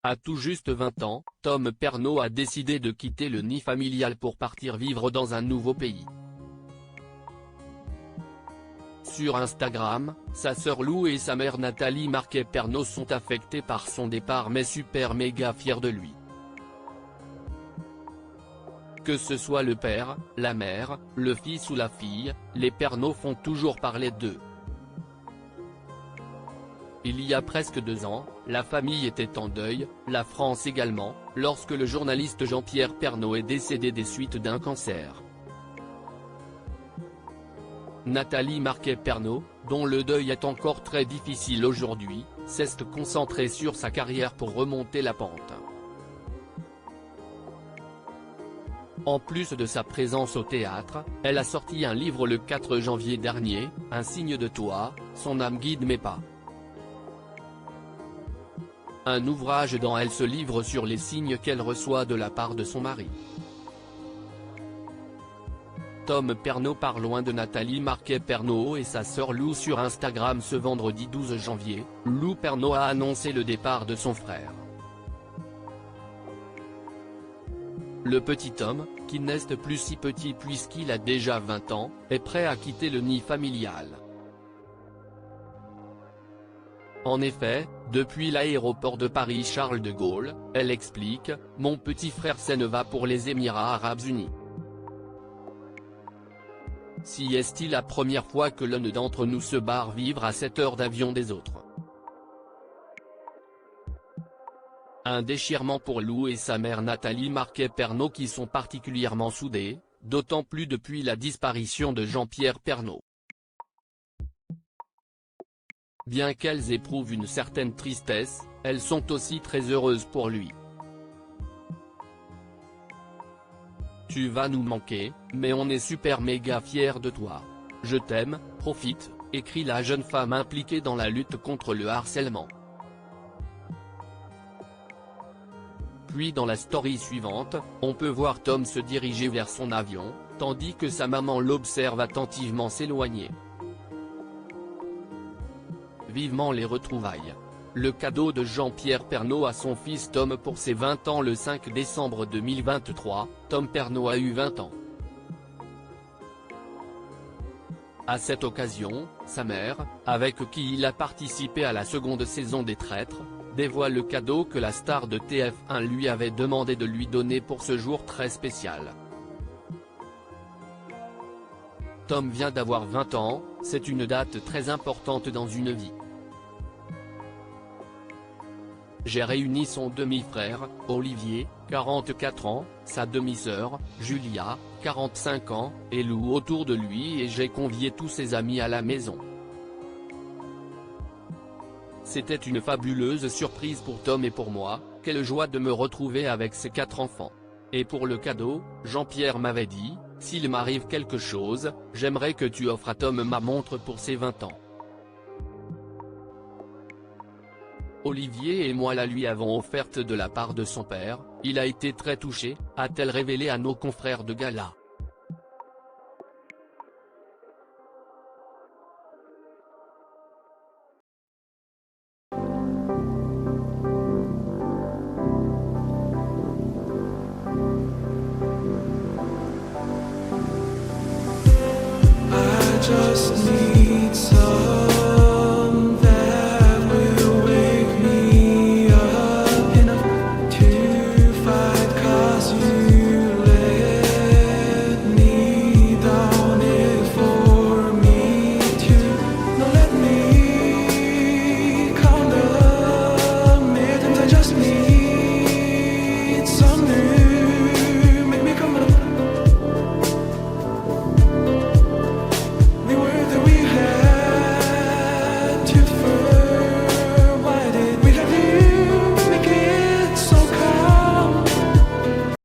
À tout juste 20 ans, Tom Pernot a décidé de quitter le nid familial pour partir vivre dans un nouveau pays. Sur Instagram, sa sœur Lou et sa mère Nathalie Marquet-Pernot sont affectées par son départ mais super méga fiers de lui. Que ce soit le père, la mère, le fils ou la fille, les Pernot font toujours parler d'eux. Il y a presque 2 ans, la famille était en deuil, la France également, lorsque le journaliste Jean-Pierre Pernot est décédé des suites d'un cancer. Nathalie Marquet-Pernot, dont le deuil est encore très difficile aujourd'hui, s'est concentrée sur sa carrière pour remonter la pente. En plus de sa présence au théâtre, elle a sorti un livre le 4 janvier dernier, Un signe de toi, son âme guide mes pas. Un ouvrage dont elle se livre sur les signes qu'elle reçoit de la part de son mari. Tom Pernot part loin de Nathalie Marquet-Pernot et sa sœur Lou sur Instagram ce vendredi 12 janvier, Lou Pernot a annoncé le départ de son frère. Le petit Tom, qui n'est plus si petit puisqu'il a déjà 20 ans, est prêt à quitter le nid familial. En effet, depuis l'aéroport de Paris-Charles de Gaulle, elle explique, « Mon petit frère s'en va pour les Émirats Arabes Unis. Si est-il la première fois que l'un d'entre nous se barre vivre à 7 heures d'avion des autres ?» Un déchirement pour Lou et sa mère Nathalie Marquet-Pernot qui sont particulièrement soudées, d'autant plus depuis la disparition de Jean-Pierre Pernot. Bien qu'elles éprouvent une certaine tristesse, elles sont aussi très heureuses pour lui. Tu vas nous manquer, mais on est super méga fiers de toi. Je t'aime, profite, écrit la jeune femme impliquée dans la lutte contre le harcèlement. Puis dans la story suivante, on peut voir Tom se diriger vers son avion, tandis que sa maman l'observe attentivement s'éloigner. Vivement les retrouvailles. Le cadeau de Jean-Pierre Pernot à son fils Tom pour ses 20 ans le 5 décembre 2023, Tom Pernot a eu 20 ans. À cette occasion, sa mère, avec qui il a participé à la seconde saison des Traîtres, dévoile le cadeau que la star de TF1 lui avait demandé de lui donner pour ce jour très spécial. Tom vient d'avoir 20 ans, c'est une date très importante dans une vie. J'ai réuni son demi-frère, Olivier, 44 ans, sa demi-sœur, Julia, 45 ans, et Lou autour de lui et j'ai convié tous ses amis à la maison. C'était une fabuleuse surprise pour Tom et pour moi, quelle joie de me retrouver avec ces 4 enfants. Et pour le cadeau, Jean-Pierre m'avait dit, s'il m'arrive quelque chose, j'aimerais que tu offres à Tom ma montre pour ses 20 ans. Olivier et moi la lui avons offerte de la part de son père, il a été très touché, a-t-elle révélé à nos confrères de gala. I just need